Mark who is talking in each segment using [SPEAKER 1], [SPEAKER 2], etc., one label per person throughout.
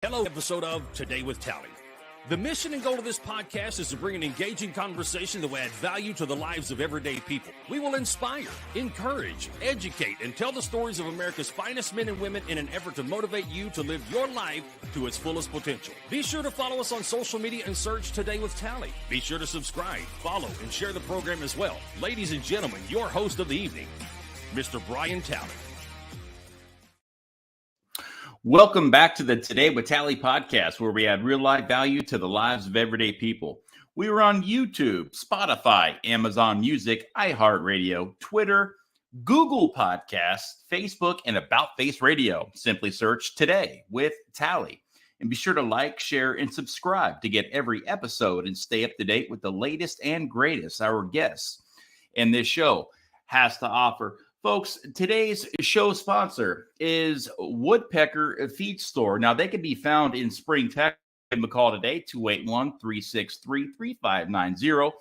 [SPEAKER 1] Hello, episode of Today with Tally. The mission and goal of this podcast is to bring an engaging conversation that will add value to the lives of everyday people. We will inspire, encourage, educate, and tell the stories of America's finest men and women in an effort to motivate you to live your life to its fullest potential. Be sure to follow us on social media and search Today with Tally. Be sure to subscribe, follow, and share the program as well. Ladies and gentlemen, your host of the evening, Mr. Brian Tally.
[SPEAKER 2] Welcome back to the Today with Tally podcast, where we add real life value to the lives of everyday people. We are on YouTube, Spotify, Amazon Music, iHeartRadio, Twitter, Google Podcasts, Facebook, and About Face Radio. Simply search Today with Tally. And be sure to like, share, and subscribe to get every episode and stay up to date with the latest and greatest our guests in this show has to offer. Folks, today's show sponsor is Woodpecker Feed Store. Now, they can be found in Spring, Texas. Give them a call today, 281-363-3590,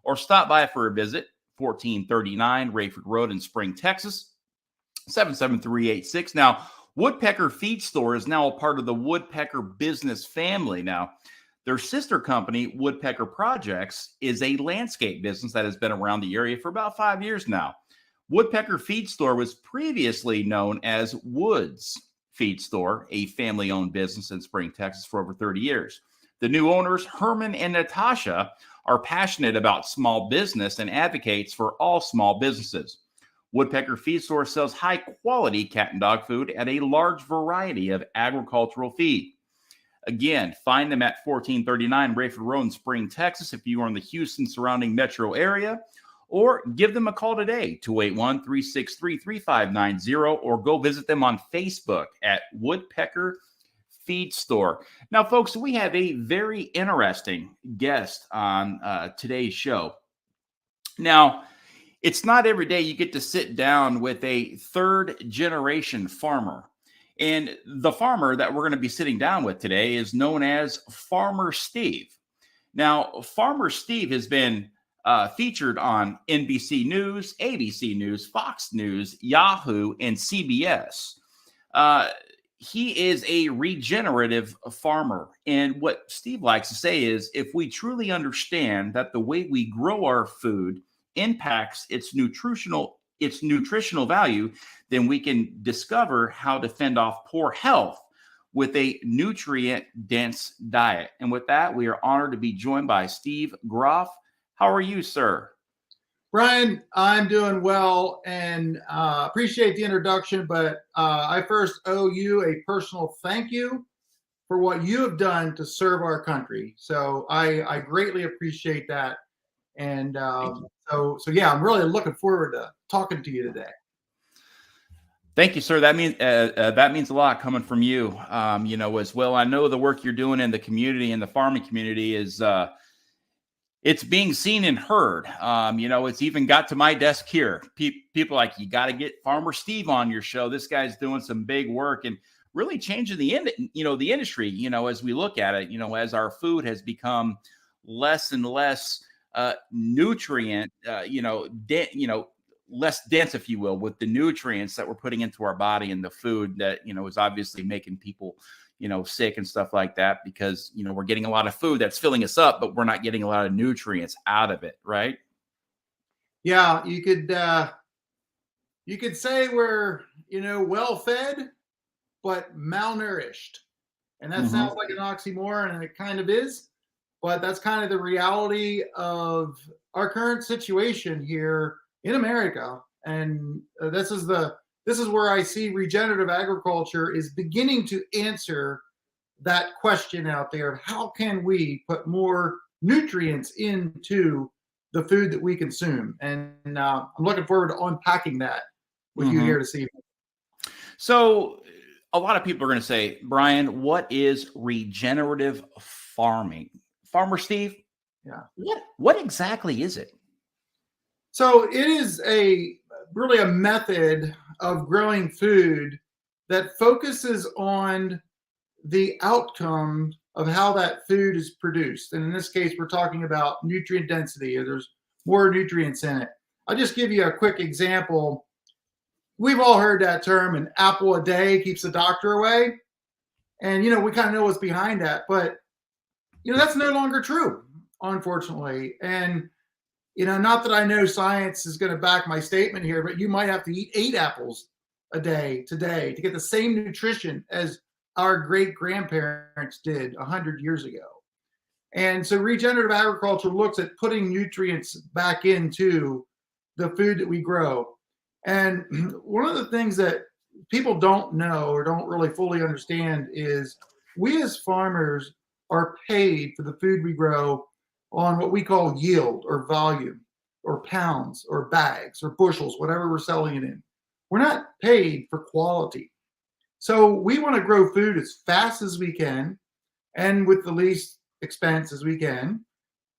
[SPEAKER 2] or stop by for a visit, 1439 Rayford Road in Spring, Texas, 77386. Now, Woodpecker Feed Store is now a part of the Woodpecker business family. Now, their sister company, Woodpecker Projects, is a landscape business that has been around the area for about 5 years now. Woodpecker Feed Store was previously known as Woods Feed Store, a family-owned business in Spring, Texas for over 30 years. The new owners, Herman and Natasha, are passionate about small business and advocates for all small businesses. Woodpecker Feed Store sells high-quality cat and dog food at a large variety of agricultural feed. Again, find them at 1439 Rayford Road in Spring, Texas if you are in the Houston surrounding metro area. Or give them a call today, 281-363-3590, or go visit them on Facebook at Woodpecker Feed Store. Now, folks, we have a very interesting guest on today's show. Now, it's not every day you get to sit down with a third-generation farmer. And the farmer that we're going to be sitting down with today is known as Farmer Steve. Now, Farmer Steve has been featured on NBC News, ABC News, Fox News, Yahoo, and CBS. He is a regenerative farmer. And what Steve likes to say is, if we truly understand that the way we grow our food impacts its nutritional value, then we can discover how to fend off poor health with a nutrient-dense diet. And with that, we are honored to be joined by Steve Groff. How are you, sir?
[SPEAKER 3] Brian, I'm doing well and appreciate the introduction, but I first owe you a personal thank you for what you have done to serve our country. So I greatly appreciate that. And so yeah, I'm really looking forward to talking to you today.
[SPEAKER 2] Thank you, sir. That means a lot coming from you, as well. I know the work you're doing in the community and the farming community is it's being seen and heard. It's even got to my desk here. People are like, you got to get Farmer Steve on your show. This guy's doing some big work and really changing the industry, as we look at it, as our food has become less and less nutrient, less dense, if you will, with the nutrients that we're putting into our body and the food that, is obviously making people sick and stuff like that, because, we're getting a lot of food that's filling us up, but we're not getting a lot of nutrients out of it. Right.
[SPEAKER 3] Yeah. You could say we're, well fed, but malnourished. And that sounds like an oxymoron, and it kind of is, but that's kind of the reality of our current situation here in America. And this is where I see regenerative agriculture is beginning to answer that question out there of how can we put more nutrients into the food that we consume. And I'm looking forward to unpacking that with you here this evening.
[SPEAKER 2] So a lot of people are going to say, Brian, what is regenerative farming? Farmer Steve,
[SPEAKER 3] yeah,
[SPEAKER 2] what exactly is it?
[SPEAKER 3] So it is really a method of growing food that focuses on the outcome of how that food is produced. And in this case, we're talking about nutrient density, or there's more nutrients in it. I'll just give you a quick example. We've all heard that term, an apple a day keeps the doctor away. And, we kind of know what's behind that, but, that's no longer true, unfortunately. And, not that I know science is going to back my statement here, but you might have to eat 8 apples a day today to get the same nutrition as our great grandparents did 100 years ago. And so regenerative agriculture looks at putting nutrients back into the food that we grow. And one of the things that people don't know or don't really fully understand is we as farmers are paid for the food we grow on what we call yield or volume or pounds or bags or bushels, whatever we're selling it in. We're not paid for quality. So we want to grow food as fast as we can and with the least expense as we can.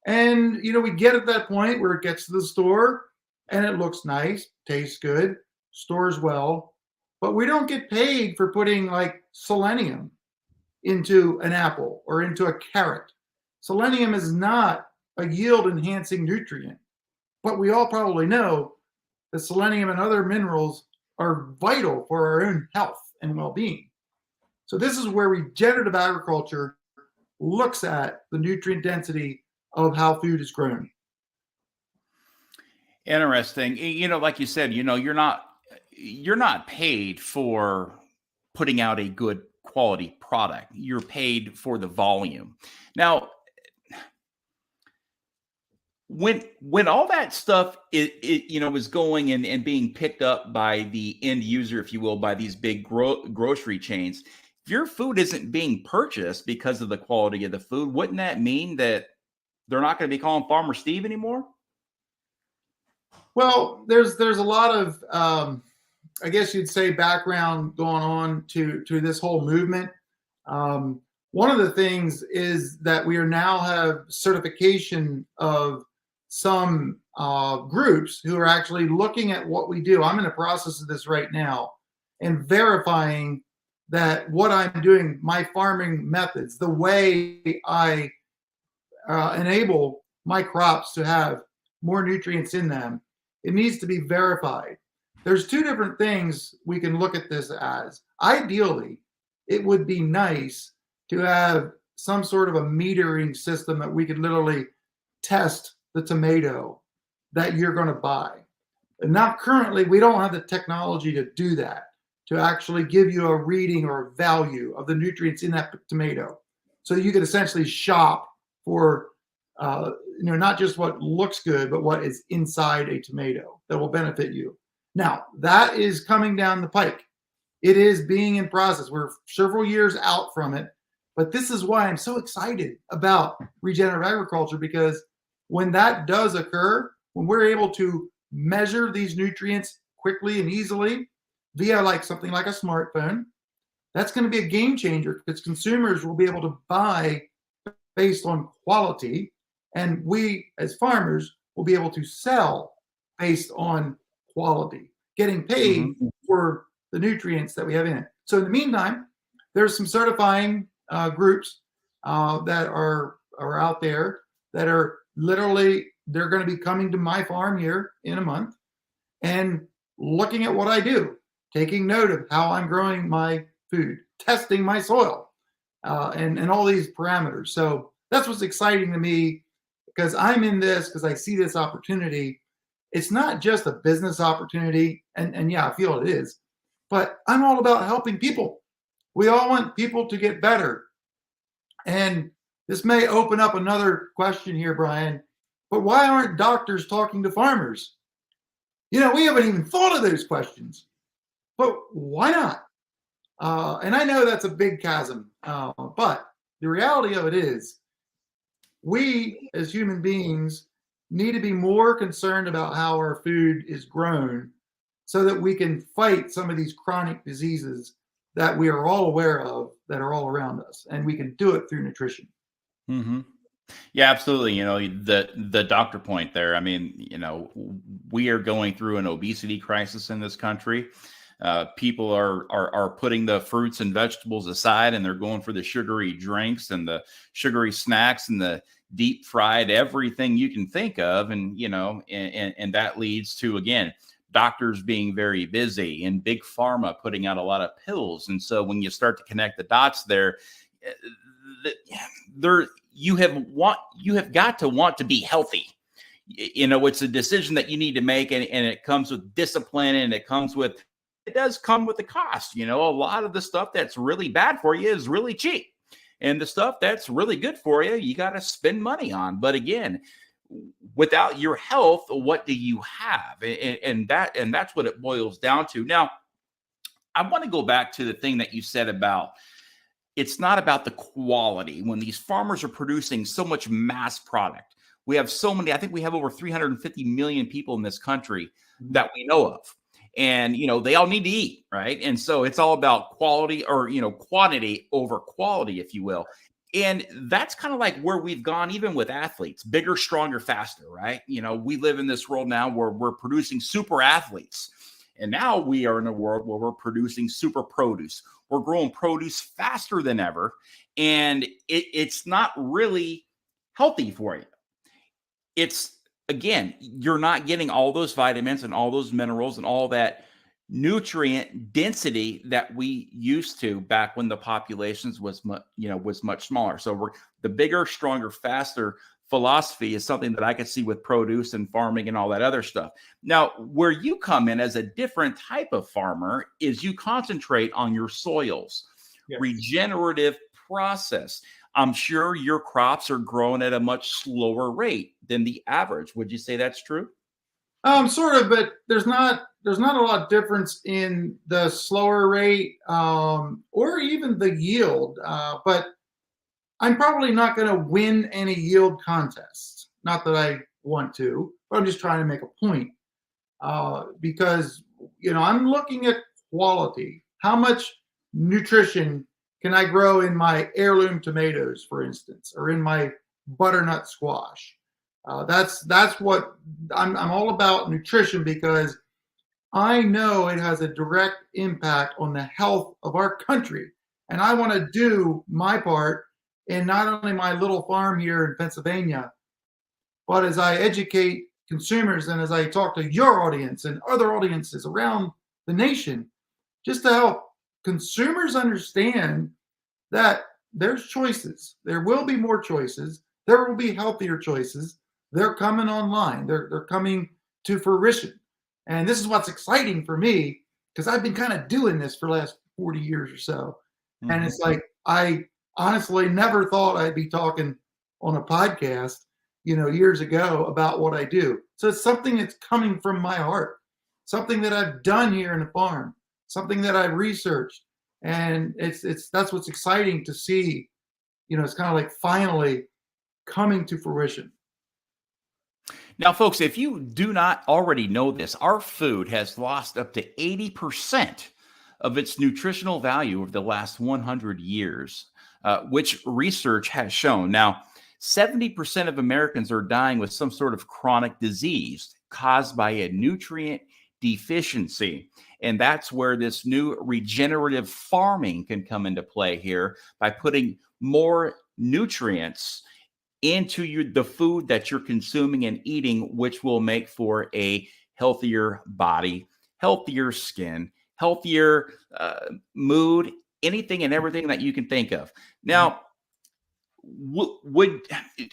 [SPEAKER 3] And, we get at that point where it gets to the store and it looks nice, tastes good, stores well, but we don't get paid for putting like selenium into an apple or into a carrot. Selenium is not a yield enhancing nutrient, but we all probably know that selenium and other minerals are vital for our own health and well-being. So this is where regenerative agriculture looks at the nutrient density of how food is grown.
[SPEAKER 2] Interesting. Like you said, you're not paid for putting out a good quality product. You're paid for the volume. Now, when all that stuff is going and being picked up by the end user, if you will, by these big grocery chains, if your food isn't being purchased because of the quality of the food, wouldn't that mean that they're not going to be calling Farmer Steve anymore?
[SPEAKER 3] Well, there's a lot of I guess you'd say background going on to this whole movement. One of the things is that we are now have certification of some groups who are actually looking at what we do. I'm in the process of this right now and verifying that what I'm doing, my farming methods, the way I enable my crops to have more nutrients in them, it needs to be verified. There's 2 different things we can look at this as. Ideally, it would be nice to have some sort of a metering system that we could literally test the tomato that you're going to buy. And now currently we don't have the technology to do that, to actually give you a reading or a value of the nutrients in that tomato. So you could essentially shop for not just what looks good, but what is inside a tomato that will benefit you. Now, that is coming down the pike. It is being in process. We're several years out from it, but this is why I'm so excited about regenerative agriculture, because when that does occur, when we're able to measure these nutrients quickly and easily via something like a smartphone, that's going to be a game changer because consumers will be able to buy based on quality, and we as farmers will be able to sell based on quality, getting paid for the nutrients that we have in it. So in the meantime, there's some certifying groups that are out there that are literally, they're going to be coming to my farm here in a month and looking at what I do, taking note of how I'm growing my food, testing my soil, and all these parameters. So that's what's exciting to me, because I'm in this because I see this opportunity. It's not just a business opportunity, and yeah, I feel it is, but I'm all about helping people. We all want people to get better. And this may open up another question here, Brian, but why aren't doctors talking to farmers? We haven't even thought of those questions, but why not? And I know that's a big chasm, but the reality of it is we as human beings need to be more concerned about how our food is grown so that we can fight some of these chronic diseases that we are all aware of that are all around us, and we can do it through nutrition.
[SPEAKER 2] Mm-hmm. Yeah, absolutely. The doctor point there. I mean, we are going through an obesity crisis in this country. People are putting the fruits and vegetables aside, and they're going for the sugary drinks and the sugary snacks and the deep fried everything you can think of, and and that leads to, again, doctors being very busy and big pharma putting out a lot of pills. And so when you start to connect the dots there, you have got to want to be healthy. It's a decision that you need to make, and it comes with discipline, and it does come with the cost. A lot of the stuff that's really bad for you is really cheap, and the stuff that's really good for you, you got to spend money on. But again, without your health, what do you have? And that's what it boils down to. Now, I want to go back to the thing that you said about it's not about the quality. When these farmers are producing so much mass product, we have so many, I think we have over 350 million people in this country that we know of. And, they all need to eat, right? And so it's all about quality, or, quantity over quality, if you will. And that's kind of like where we've gone, even with athletes: bigger, stronger, faster, right? We live in this world now where we're producing super athletes. And now we are in a world where we're producing super produce. We're growing produce faster than ever. And it's not really healthy for you. It's, again, you're not getting all those vitamins and all those minerals and all that nutrient density that we used to back when the populations was much smaller. So the bigger, stronger, faster philosophy is something that I could see with produce and farming and all that other stuff. Now, where you come in as a different type of farmer is you concentrate on your soils. Yes. Regenerative process. I'm sure your crops are growing at a much slower rate than the average. Would you say that's true?
[SPEAKER 3] Sort of, but there's not a lot of difference in the slower rate or even the yield. But I'm probably not going to win any yield contests. Not that I want to, but I'm just trying to make a point because I'm looking at quality. How much nutrition can I grow in my heirloom tomatoes, for instance, or in my butternut squash? That's what I'm all about, nutrition, because I know it has a direct impact on the health of our country. And I want to do my part in not only my little farm here in Pennsylvania, but as I educate consumers and as I talk to your audience and other audiences around the nation, just to help consumers understand that there's choices. There will be more choices. There will be healthier choices. They're coming online. They're coming to fruition. And this is what's exciting for me, because I've been kind of doing this for the last 40 years or so. Mm-hmm. And it's like, I honestly never thought I'd be talking on a podcast, years ago about what I do. So it's something that's coming from my heart, something that I've done here in the farm, something that I've researched. And that's what's exciting to see. It's kind of like finally coming to fruition.
[SPEAKER 2] Now, folks, if you do not already know this, our food has lost up to 80% of its nutritional value over the last 100 years, which research has shown. Now, 70% of Americans are dying with some sort of chronic disease caused by a nutrient deficiency. And that's where this new regenerative farming can come into play here, by putting more nutrients into the food that you're consuming and eating, which will make for a healthier body, healthier skin, healthier mood, anything and everything that you can think of. Now,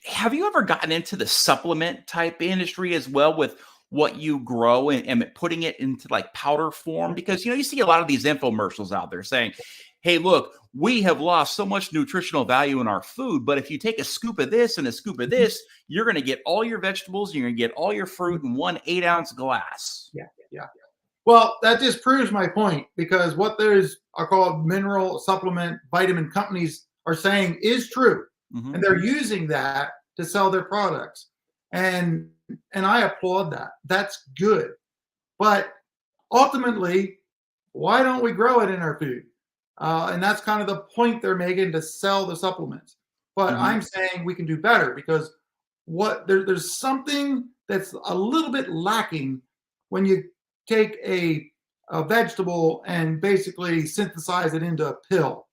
[SPEAKER 2] have you ever gotten into the supplement type industry as well, with what you grow and putting it into like powder form? Because, you see a lot of these infomercials out there saying, hey, look, we have lost so much nutritional value in our food, but if you take a scoop of this and a scoop of this, you're going to get all your vegetables, you're going to get all your fruit in 1 8-ounce glass.
[SPEAKER 3] Yeah. Well, that just proves my point, because what those are called mineral supplement vitamin companies are saying is true. Mm-hmm. And they're using that to sell their products. And I applaud that. That's good. But ultimately, why don't we grow it in our food? And that's kind of the point they're making, to sell the supplements. But mm-hmm. I'm saying we can do better, because there's something that's a little bit lacking when you take a vegetable and basically synthesize it into a pill.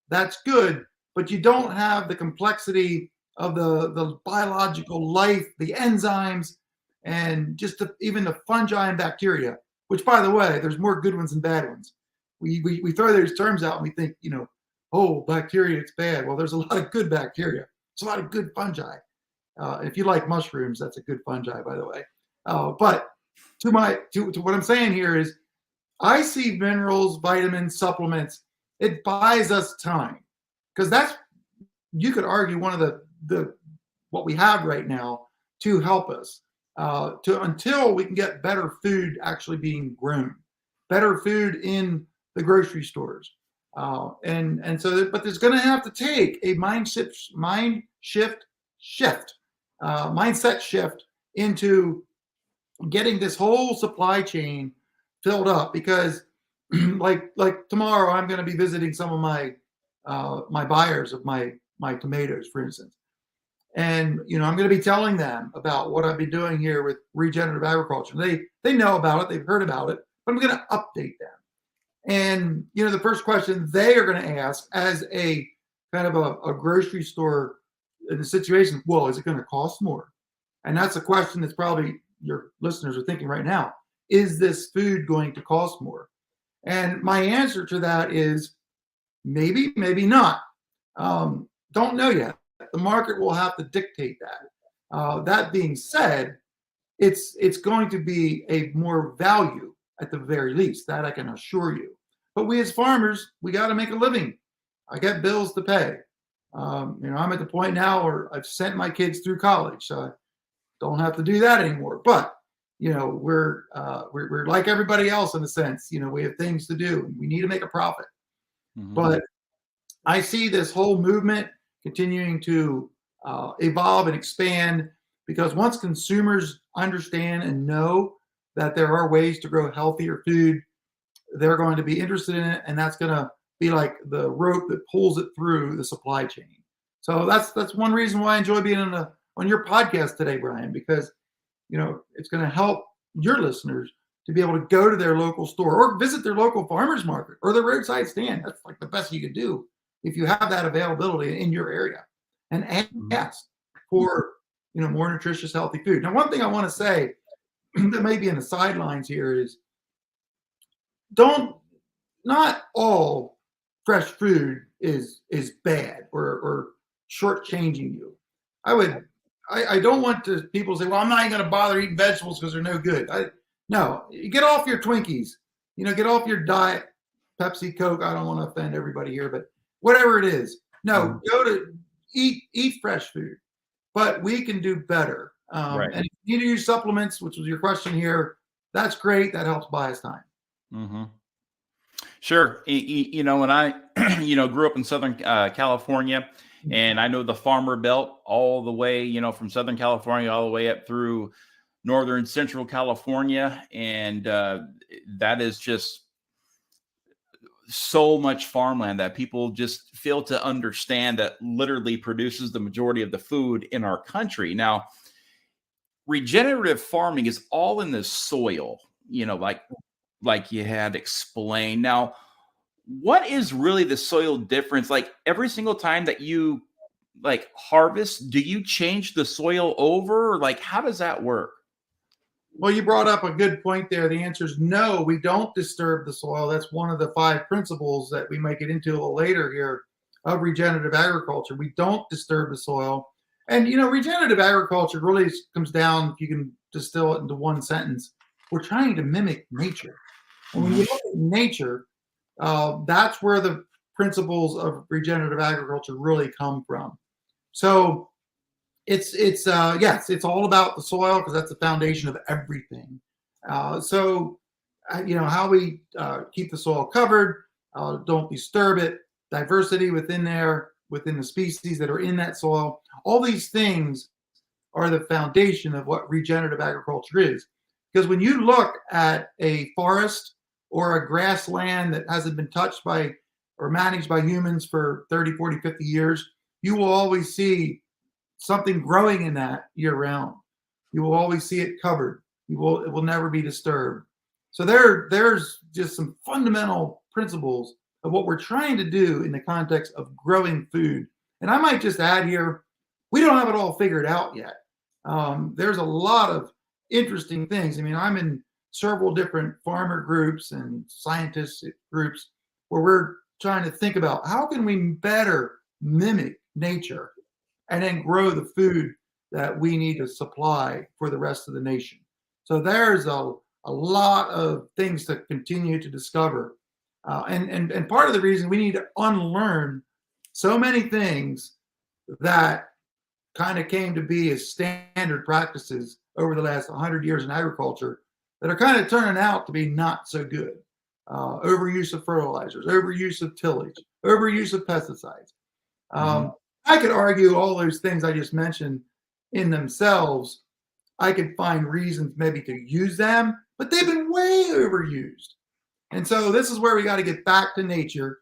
[SPEAKER 3] That's good, but you don't have the complexity of the biological life, the enzymes, and just even the fungi and bacteria. which, by the way, there's more good ones than bad ones. We throw those terms out and we think, oh, bacteria, it's bad. Well, there's a lot of good bacteria. There's a lot of good fungi. If you like mushrooms, that's a good fungi, by the way. But to what I'm saying here is, I see minerals, vitamins, supplements. It buys us time, because you could argue one of the what we have right now to help us until we can get better food actually being grown, better food in the grocery stores. And so, but there's going to have to take a mindset shift into getting this whole supply chain filled up, because like tomorrow I'm going to be visiting some of my buyers of my tomatoes, for instance. And I'm going to be telling them about what I've been doing here with regenerative agriculture. They know about it, they've heard about it, but I'm going to update them. And the first question they are going to ask, as a kind of a grocery store in the situation, well, is it going to cost more? And that's a question that's probably your listeners are thinking right now. Is this food going to cost more? And my answer to that is maybe, maybe not. Don't know yet. The market will have to dictate that. That being said, it's going to be a more value at the very least. That I can assure you. But we as farmers, we got to make a living. I got bills to pay. I'm at the point now where I've sent my kids through college, so I don't have to do that anymore. But we're like everybody else in a sense. We have things to do. We need to make a profit. Mm-hmm. But I see this whole movement continuing to evolve and expand, because once consumers understand and know that there are ways to grow healthier food, they're going to be interested in it, and that's going to be like the rope that pulls it through the supply chain. So that's one reason why I enjoy being on your podcast today, Brian, because it's going to help your listeners to be able to go to their local store or visit their local farmers market or their roadside stand. That's like the best you could do if you have that availability in your area, and ask for more nutritious, healthy food. Now, one thing I want to say that may be in the sidelines here is, not all fresh food is bad or shortchanging you. I don't want people to say, well, I'm not even going to bother eating vegetables because they're no good. No, you get off your Twinkies, get off your diet, Pepsi, Coke. I don't want to offend everybody here, but whatever it is, no, go to eat fresh food, but we can do better. Right. And if you need to use supplements, which was your question here, that's great. That helps buy us time.
[SPEAKER 2] Mm-hmm. Sure. When I, grew up in Southern California, and I know the farmer belt all the way, from Southern California all the way up through Northern Central California. And that is just so much farmland that people just fail to understand that literally produces the majority of the food in our country. Now, regenerative farming is all in the soil, like you had explained. Now, what is really the soil difference? Like every single time that you harvest, do you change the soil over? Or how does that work?
[SPEAKER 3] Well, you brought up a good point there. The answer is no, we don't disturb the soil. That's one of the 5 principles that we might get into a little later here of regenerative agriculture. We don't disturb the soil. And, regenerative agriculture really comes down, if you can distill it into one sentence, we're trying to mimic nature. And when you look at nature, that's where the principles of regenerative agriculture really come from. So it's all about the soil, because that's the foundation of everything. So how we keep the soil covered, don't disturb it, diversity within the species that are in that soil. All these things are the foundation of what regenerative agriculture is. Because when you look at a forest or a grassland that hasn't been touched by or managed by humans for 30, 40, 50 years, you will always see something growing in that year round. You will always see it covered. It will never be disturbed. So there's just some fundamental principles of what we're trying to do in the context of growing food. And I might just add here, we don't have it all figured out yet. There's a lot of interesting things. I mean, I'm in several different farmer groups and scientist groups where we're trying to think about how can we better mimic nature and then grow the food that we need to supply for the rest of the nation. So there's a lot of things to continue to discover. And part of the reason we need to unlearn so many things that kind of came to be as standard practices over the last 100 years in agriculture that are kind of turning out to be not so good. Overuse of fertilizers, overuse of tillage, overuse of pesticides. I could argue all those things I just mentioned in themselves. I could find reasons maybe to use them, but they've been way overused. And so this is where we got to get back to nature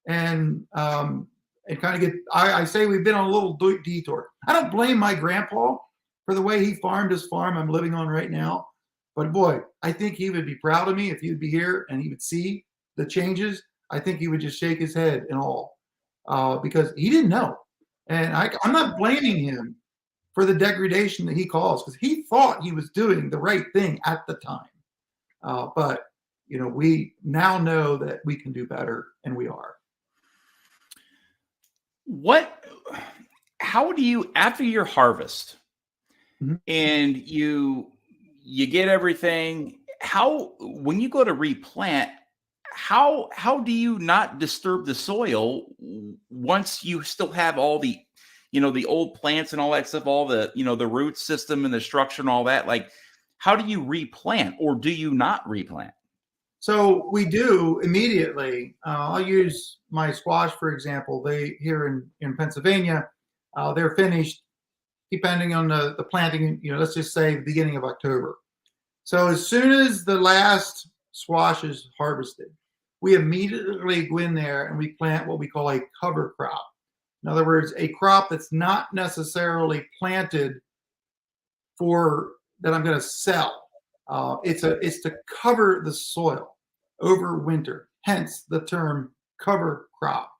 [SPEAKER 3] and kind of get, I say we've been on a little detour. I don't blame my grandpa for the way he farmed his farm I'm living on right now. But boy, I think he would be proud of me if he would be here and he would see the changes. I think he would just shake his head in awe because he didn't know. And I'm not blaming him for the degradation that he caused because he thought he was doing the right thing at the time. But, you know, we now know that we can do better, and we are.
[SPEAKER 2] How do you, after your harvest and you get everything, when you go to replant, how do you not disturb the soil once you still have all the, the old plants and all that stuff, all the, the root system and the structure and all that? Like, how do you replant, or do you not replant?
[SPEAKER 3] So we do immediately. I'll use my squash, for example. They here in Pennsylvania, they're finished depending on the planting, let's just say the beginning of October. So as soon as the last squash is harvested, we immediately go in there and we plant what we call a cover crop. In other words, a crop that's not necessarily planted for that I'm going to sell. It's to cover the soil over winter, hence the term cover crop.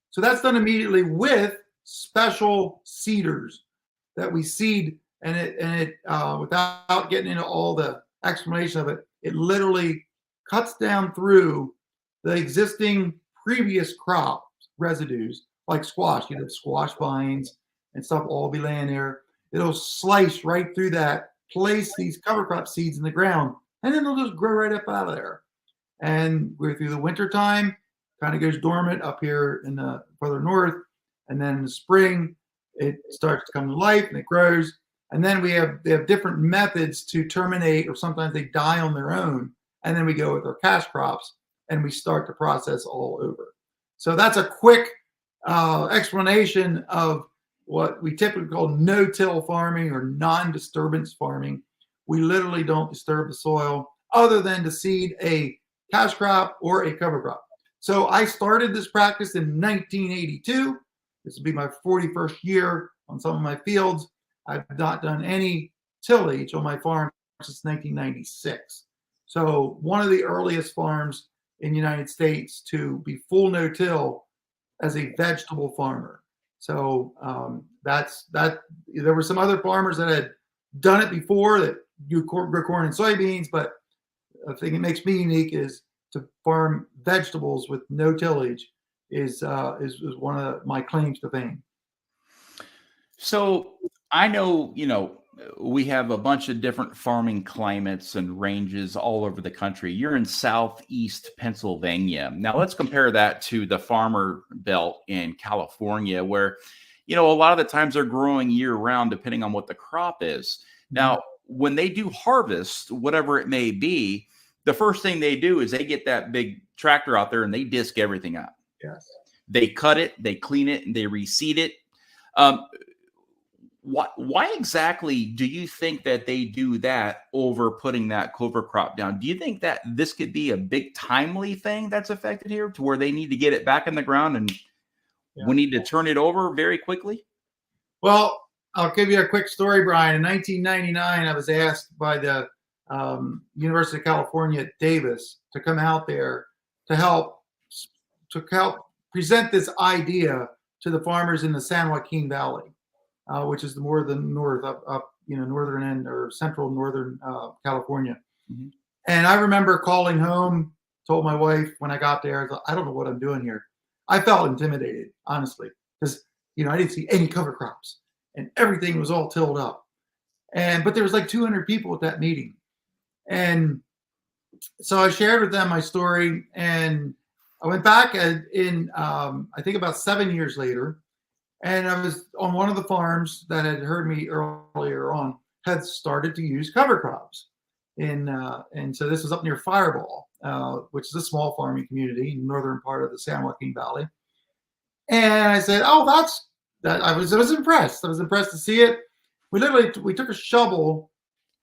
[SPEAKER 3] So that's done immediately with special seeders that we seed, and it without getting into all the explanation of it, it literally cuts down through the existing previous crop residues, like squash. You have squash vines and stuff all be laying there. It'll slice right through that, place these cover crop seeds in the ground, and then they'll just grow right up out of there. And we're through the winter time, kind of goes dormant up here in the further north, and then in the spring it starts to come to life and it grows. And then they have different methods to terminate, or sometimes they die on their own. And then we go with our cash crops and we start the process all over. So that's a quick explanation of what we typically call no-till farming or non-disturbance farming. We literally don't disturb the soil other than to seed a cash crop or a cover crop. So I started this practice in 1982. This will be my 41st year on some of my fields. I've not done any tillage on my farm since 1996. So one of the earliest farms in the United States to be full no-till as a vegetable farmer. So that's that. There were some other farmers that had done it before that do grow corn and soybeans, but the thing that makes me unique is to farm vegetables with no tillage is one of my claims to fame.
[SPEAKER 2] So I know, we have a bunch of different farming climates and ranges all over the country. You're in Southeast Pennsylvania. Now let's compare that to the farmer belt in California, where, a lot of the times they're growing year round, depending on what the crop is. Now, when they do harvest, whatever it may be, the first thing they do is they get that big tractor out there and they disc everything up.
[SPEAKER 3] Yes.
[SPEAKER 2] They cut it, they clean it, and they reseed it. Why exactly do you think that they do that over putting that cover crop down? Do you think that this could be a big timely thing that's affected here, to where they need to get it back in the ground and we need to turn it over very quickly?
[SPEAKER 3] Well, I'll give you a quick story, Brian. In 1999, I was asked by the University of California at Davis to come out there to help present this idea to the farmers in the San Joaquin Valley. Which is more the north up northern end or central northern California. And I remember calling home, told my wife when I got there, I thought, I don't know what I'm doing here. I felt intimidated, honestly, because I didn't see any cover crops and everything was all tilled up. But there was like 200 people at that meeting. And so I shared with them my story, and I went back in I think about 7 years later, and I was on one of the farms that had heard me earlier on, had started to use cover crops. And so this was up near Fireball, which is a small farming community in the northern part of the San Joaquin Valley. And I said, "Oh, that's that." I was impressed. I was impressed to see it. We took a shovel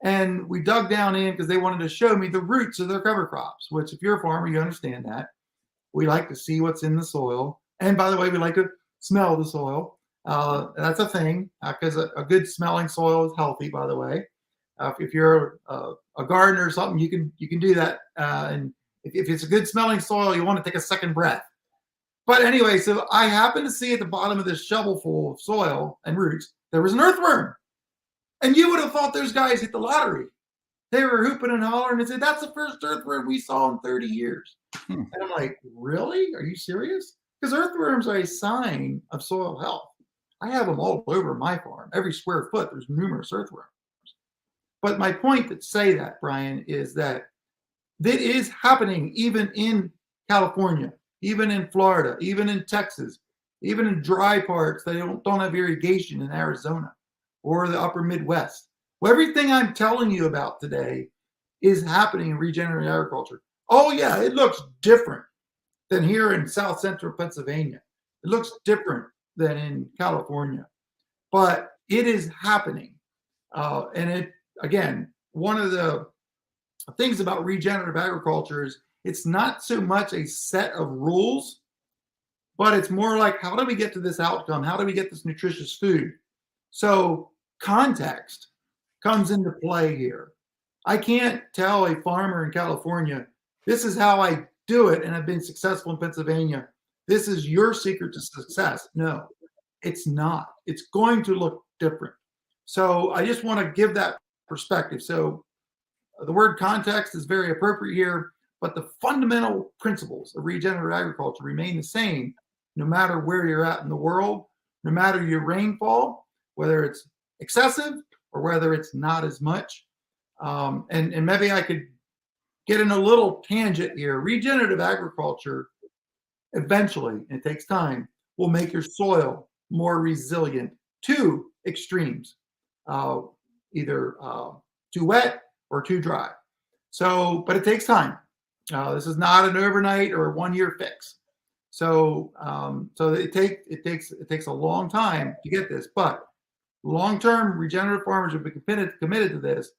[SPEAKER 3] and we dug down in because they wanted to show me the roots of their cover crops. Which, if you're a farmer, you understand that we like to see what's in the soil. And by the way, we like to smell the soil. That's a thing because a good smelling soil is healthy. By the way, if you're a gardener or something, you can do that. And if it's a good smelling soil, you want to take a second breath. But anyway, so I happened to see at the bottom of this shovelful of soil and roots, there was an earthworm. And you would have thought those guys hit the lottery. They were hooping and hollering and said, "That's the first earthworm we saw in 30 years. And I'm like, really? Are you serious? Because earthworms are a sign of soil health. I have them all over my farm. Every square foot, there's numerous earthworms. But my point to say that, Brian, is that it is happening even in California, even in Florida, even in Texas, even in dry parts that don't have irrigation in Arizona or the upper Midwest. Well, everything I'm telling you about today is happening in regenerative agriculture. Oh, yeah, it looks different than here in South Central Pennsylvania. It looks different than in California, but it is happening. And it, again, one of the things about regenerative agriculture is it's not so much a set of rules, but it's more like, how do we get to this outcome? How do we get this nutritious food? So context comes into play here. I can't tell a farmer in California, this is how I do it, and I've been successful in Pennsylvania. This is your secret to success. No, it's not. It's going to look different. So I just want to give that perspective. So the word context is very appropriate here, but the fundamental principles of regenerative agriculture remain the same no matter where you're at in the world, no matter your rainfall, whether it's excessive or whether it's not as much. And maybe I could get in a little tangent here. Regenerative agriculture eventually, and it takes time, will make your soil more resilient to extremes, either too wet or too dry. So, but it takes time. This is not an overnight or 1 year fix. So, it takes a long time to get this. But long-term regenerative farmers who have been committed to this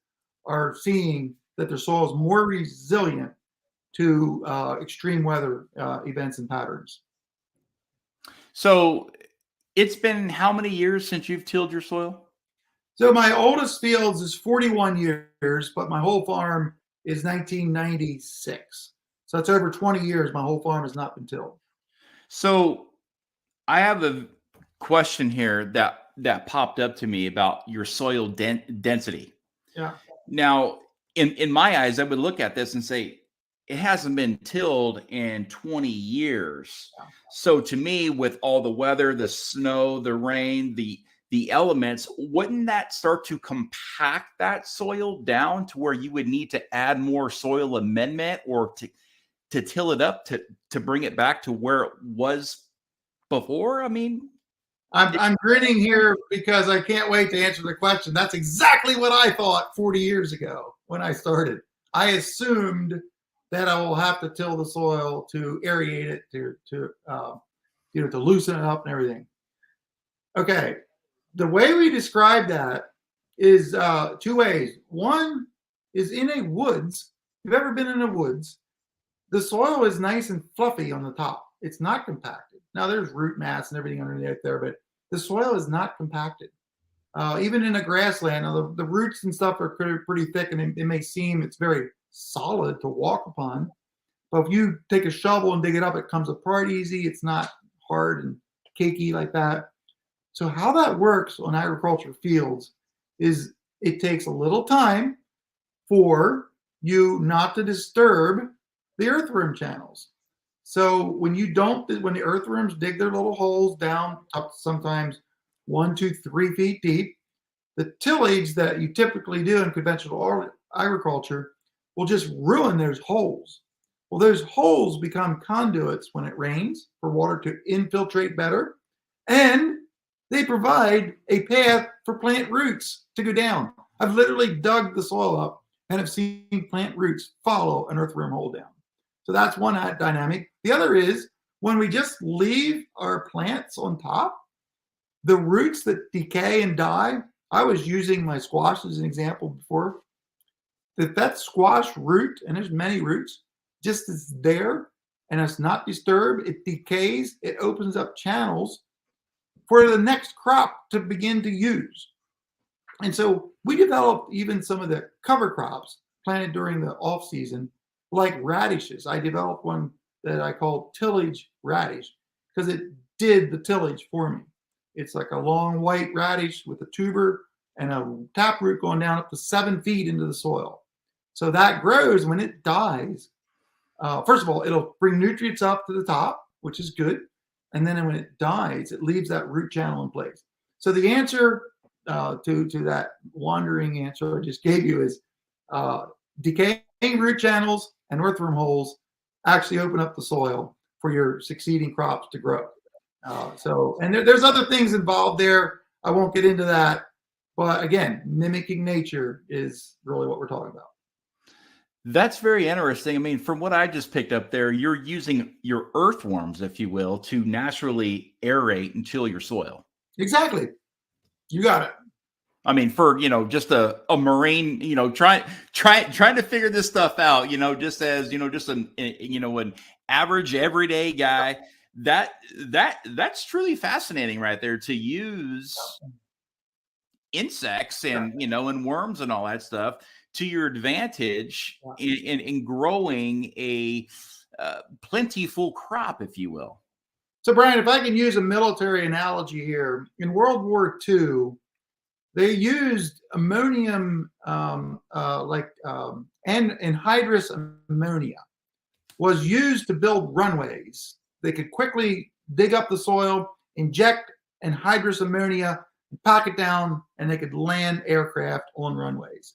[SPEAKER 3] are seeing that their soil is more resilient to extreme weather events and patterns.
[SPEAKER 2] So it's been how many years since you've tilled your soil?
[SPEAKER 3] So my oldest fields is 41 years, but my whole farm is 1996. So it's over 20 years my whole farm has not been tilled.
[SPEAKER 2] So I have a question here that popped up to me about your soil density.
[SPEAKER 3] Yeah.
[SPEAKER 2] Now, in my eyes, I would look at this and say, it hasn't been tilled in 20 years.
[SPEAKER 3] Yeah.
[SPEAKER 2] So to me, with all the weather, the snow, the rain, the elements, wouldn't that start to compact that soil down to where you would need to add more soil amendment or to till it up to bring it back to where it was before? I mean,
[SPEAKER 3] I'm grinning here because I can't wait to answer the question. That's exactly what I thought 40 years ago when I started. I assumed that I will have to till the soil to aerate it, to loosen it up and everything. Okay, the way we describe that is two ways. One is in a woods. If you've ever been in a woods, the soil is nice and fluffy on the top. It's not compacted. Now there's root mass and everything underneath there, but the soil is not compacted. Even in a grassland, the roots and stuff are pretty thick, and it may seem it's very solid to walk upon. But if you take a shovel and dig it up, it comes apart easy. It's not hard and cakey like that. So how that works on agriculture fields is it takes a little time for you not to disturb the earthworm channels. So when the earthworms dig their little holes down up to sometimes 1, 2, 3 feet deep, the tillage that you typically do in conventional agriculture will just ruin those holes. Well, those holes become conduits when it rains for water to infiltrate better, and they provide a path for plant roots to go down. I've literally dug the soil up and have seen plant roots follow an earthworm hole down. So that's one dynamic. The other is when we just leave our plants on top, the roots that decay and die. I was using my squash as an example before. If that squash root, and there's many roots, just is there and it's not disturbed, it decays, it opens up channels for the next crop to begin to use. And so we developed even some of the cover crops planted during the off season, like radishes. I developed one that I called tillage radish because it did the tillage for me. It's like a long white radish with a tuber and a taproot going down up to 7 feet into the soil. So that grows. When it dies, first of all, it'll bring nutrients up to the top, which is good. And then when it dies, it leaves that root channel in place. So the answer to that wandering answer I just gave you is decaying root channels and earthworm holes actually open up the soil for your succeeding crops to grow. And there's other things involved there. I won't get into that. But again, mimicking nature is really what we're talking about.
[SPEAKER 2] That's very interesting. I mean, from what I just picked up there, you're using your earthworms, if you will, to naturally aerate and chill your soil.
[SPEAKER 3] Exactly. You got it.
[SPEAKER 2] I mean, for, just a marine, trying to figure this stuff out, just as, just an average everyday guy, that's truly fascinating right there, to use insects and, and worms and all that stuff to your advantage in growing a plentiful crop, if you will.
[SPEAKER 3] So, Brian, if I can use a military analogy here, in World War II, they used ammonium, anhydrous ammonia was used to build runways. They could quickly dig up the soil, inject anhydrous ammonia, pack it down, and they could land aircraft on runways.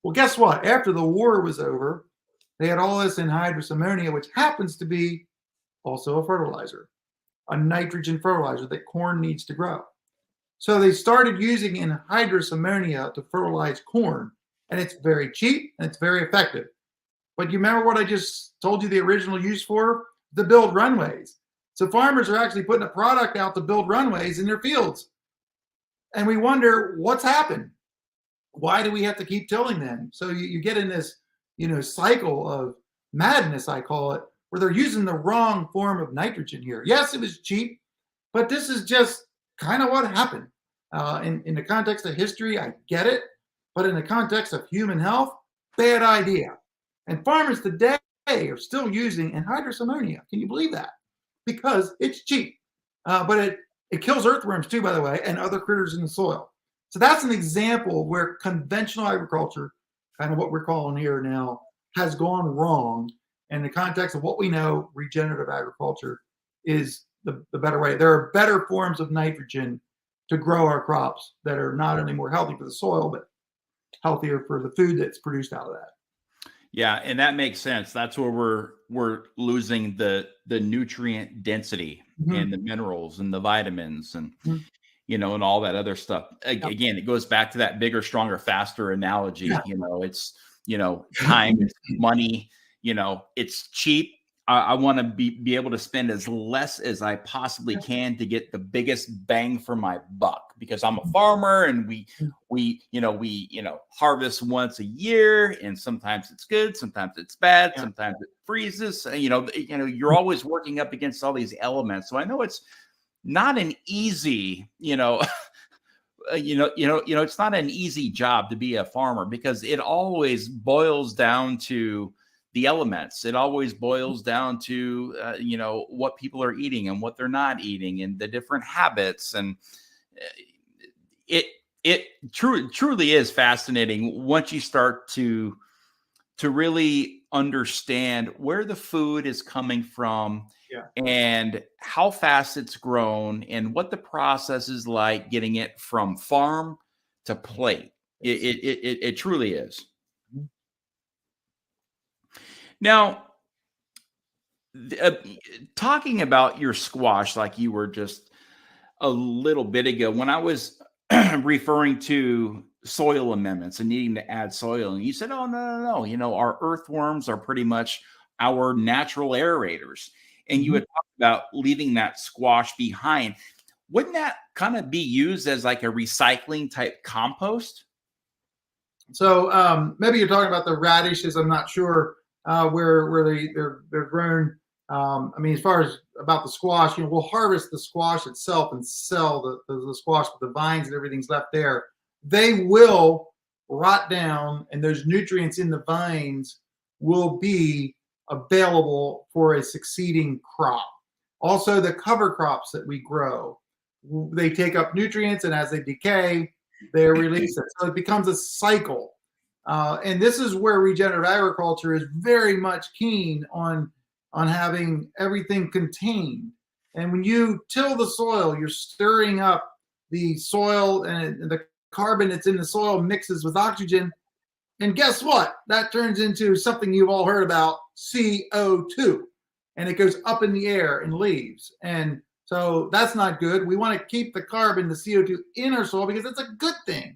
[SPEAKER 3] Well, guess what? After the war was over, they had all this anhydrous ammonia, which happens to be also a fertilizer, a nitrogen fertilizer that corn needs to grow. So they started using anhydrous ammonia to fertilize corn, and it's very cheap and it's very effective. But you remember what I just told you the original use for? To build runways. So farmers are actually putting a product out to build runways in their fields. And we wonder what's happened. Why do we have to keep tilling them? So you get in this, cycle of madness, I call it, where they're using the wrong form of nitrogen here. Yes, it was cheap, but this is just kind of what happened. In the context of history, I get it, but in the context of human health, bad idea. And farmers today are still using anhydrous ammonia. Can you believe that? Because it's cheap, but it kills earthworms too, by the way, and other critters in the soil. So that's an example where conventional agriculture, kind of what we're calling here now, has gone wrong. In the context of what we know, regenerative agriculture is the better way. There are better forms of nitrogen to grow our crops that are not only more healthy for the soil, but healthier for the food that's produced out of that.
[SPEAKER 2] Yeah, and that makes sense. That's where we're losing the nutrient density and the minerals and the vitamins and and all that other stuff. Again, it goes back to that bigger, stronger, faster analogy.
[SPEAKER 3] Yeah.
[SPEAKER 2] It's time, it's money. It's cheap. I want to be able to spend as less as I possibly can to get the biggest bang for my buck, because I'm a farmer and we harvest once a year, and sometimes it's good, sometimes it's bad, sometimes it freezes. You're always working up against all these elements. So I know it's not an easy, it's not an easy job to be a farmer, because it always boils down to the elements. It always boils down to, what people are eating and what they're not eating and the different habits. And it truly is fascinating once you start to to really understand where the food is coming from
[SPEAKER 3] Yeah.
[SPEAKER 2] and how fast it's grown and what the process is like getting it from farm to plate. It truly is.
[SPEAKER 3] Mhm.
[SPEAKER 2] Now, uh, talking about your squash, like you were just a little bit ago, when I was referring to soil amendments and needing to add soil, and you said, "Oh, no. Our earthworms are pretty much our natural aerators." And you
[SPEAKER 3] Mhm.
[SPEAKER 2] had talked about leaving that squash behind. Wouldn't that kind of be used as like a recycling type compost?
[SPEAKER 3] So maybe you're talking about the radishes. I'm not sure where they're grown. I mean, as far as about the squash, we'll harvest the squash itself and sell the squash, but the vines and everything's left there. They will rot down, and those nutrients in the vines will be available for a succeeding crop. Also, the cover crops that we grow, they take up nutrients, and as they decay, they're released. So it becomes a cycle. And this is where regenerative agriculture is very much keen on having everything contained. And when you till the soil, you're stirring up the soil, and the carbon that's in the soil mixes with oxygen. And guess what? That turns into something you've all heard about, CO2. And it goes up in the air and leaves. And so that's not good. We want to keep the carbon, the CO2 in our soil because it's a good thing.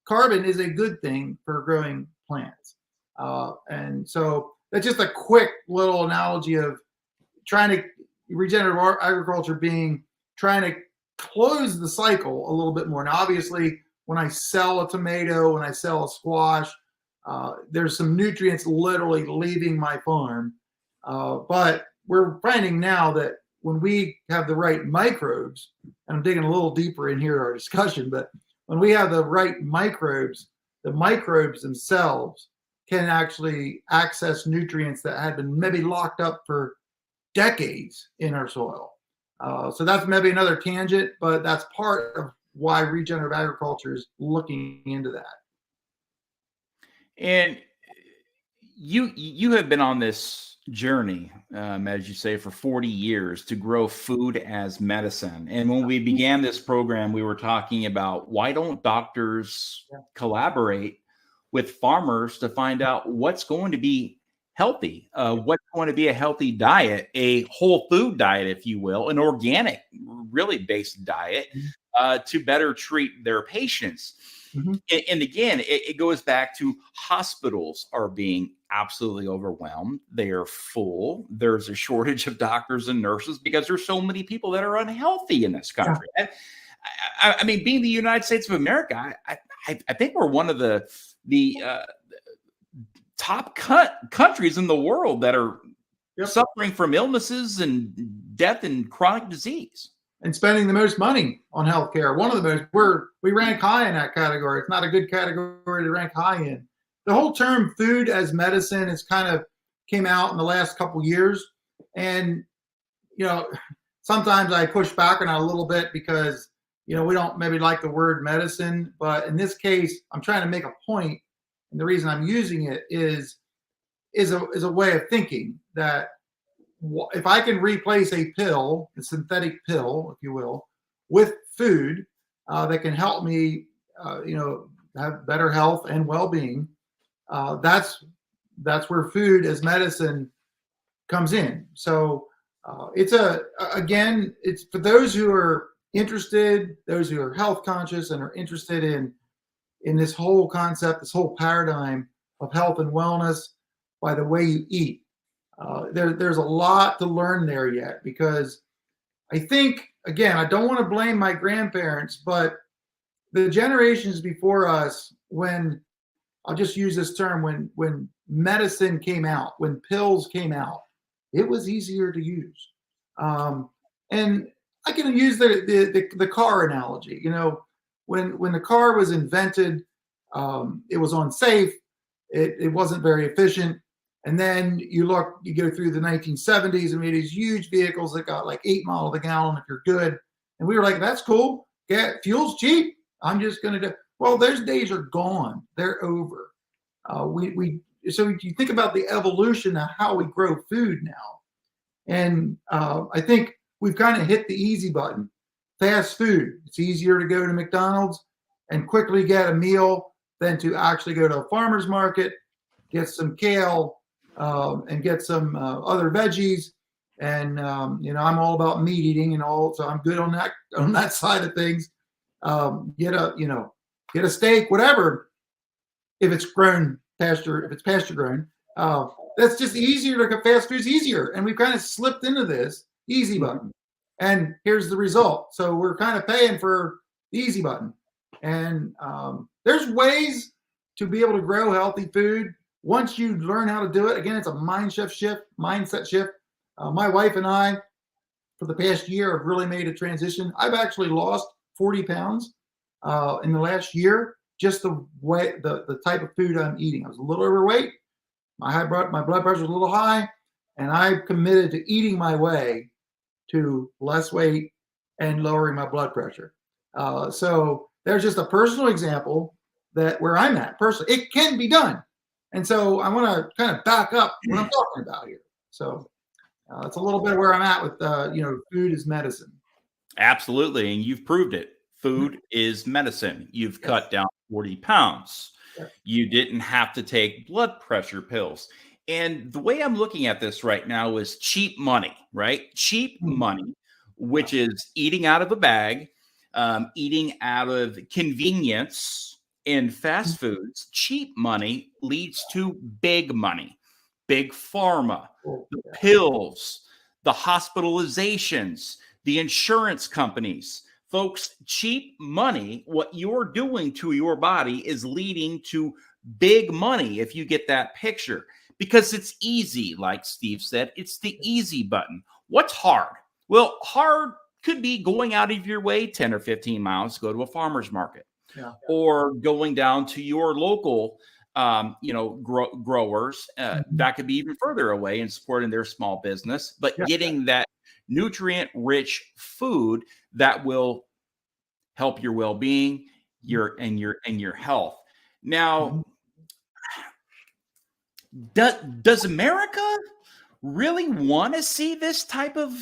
[SPEAKER 3] Carbon is a good thing for growing plants. And so that's just a quick little analogy of trying to regenerative agriculture being trying to close the cycle a little bit more. Now, obviously, when I sell a tomato, when I sell a squash, there's some nutrients literally leaving my farm. But we're finding now that when we have the right microbes, and I'm digging a little deeper in here our discussion, but when we have the right microbes, the microbes themselves can actually access nutrients that had been maybe locked up for decades in our soil. So that's maybe another tangent, but that's part of why regenerative agriculture is looking into that.
[SPEAKER 2] And you have been on this journey, as you say, for 40 years to grow food as medicine. And when we began this program, we were talking about why don't doctors collaborate with farmers to find out what's going to be healthy, what's going to be a healthy diet, a whole food diet, if you will, an organic, really based diet to better treat their patients.
[SPEAKER 3] Mhm.
[SPEAKER 2] And again, it goes back to hospitals are being absolutely overwhelmed. They are full. There's a shortage of doctors and nurses because there's so many people that are unhealthy in this country. I mean, being the United States of America, I think we're one of the top countries in the world that are suffering from illnesses and death and chronic disease.
[SPEAKER 3] And spending the most money on healthcare. One of the most, we rank high in that category. It's not a good category to rank high in. The whole term food as medicine has kind of came out in the last couple years. And, sometimes I push back on it a little bit because, we don't maybe like the word medicine. But in this case, I'm trying to make a point. And the reason I'm using it is a way of thinking that if I can replace a pill, a synthetic pill, if you will, with food that can help me, have better health and well-being, that's where food as medicine comes in. So it's for those who are interested, those who are health conscious and are interested in this whole concept, this whole paradigm of health and wellness by the way you eat. There's a lot to learn there yet because I think, again, I don't want to blame my grandparents, but the generations before us, when I'll just use this term, when medicine came out, when pills came out, it was easier to use. And I can use the car analogy. When the car was invented, it was unsafe. It wasn't very efficient. And then you go through the 1970s and we had these huge vehicles that got like 8 miles to the gallon if you're good. And we were like, that's cool. Yeah, fuel's cheap. I'm just going to do. Well, those days are gone. They're over. so you think about the evolution of how we grow food now. And I think we've kind of hit the easy button. Fast food. It's easier to go to McDonald's and quickly get a meal than to actually go to a farmer's market, get some kale, and get some other veggies. And I'm all about meat eating and all, so I'm good on that side of things. Get a steak, whatever, if it's pasture grown. That's just easier to get. Fast food's easier, and we've kind of slipped into this easy button. And here's the result. So we're kind of paying for the easy button. And there's ways to be able to grow healthy food once you learn how to do it. Again, it's a mindset shift. My wife and I, for the past year, have really made a transition. I've actually lost 40 pounds in the last year, just the way the type of food I'm eating. I was a little overweight. My blood pressure was a little high, and I've committed to eating my way to less weight and lowering my blood pressure. So there's just a personal example that where I'm at personally. It can be done. And so I want to kind of back up what I'm talking about here. So it's a little bit where I'm at with, food is medicine.
[SPEAKER 2] Absolutely. And you've proved it. Food is medicine. You've cut down 40 pounds.
[SPEAKER 3] Yes.
[SPEAKER 2] You didn't have to take blood pressure pills. And the way I'm looking at this right now is cheap money, right? Cheap money, which is eating out of a bag, eating out of convenience in fast foods. Cheap money leads to big money, big pharma, the pills, the hospitalizations, the insurance companies. Folks, cheap money, what you're doing to your body is leading to big money if you get that picture. Because it's easy, like Steve said, it's the easy button. What's hard? Well, hard could be going out of your way 10 or 15 miles to go to a farmer's market, or going down to your local, growers. That could be even further away and supporting their small business, but getting that nutrient-rich food that will help your well-being, your health. Now, does America really want to see this type of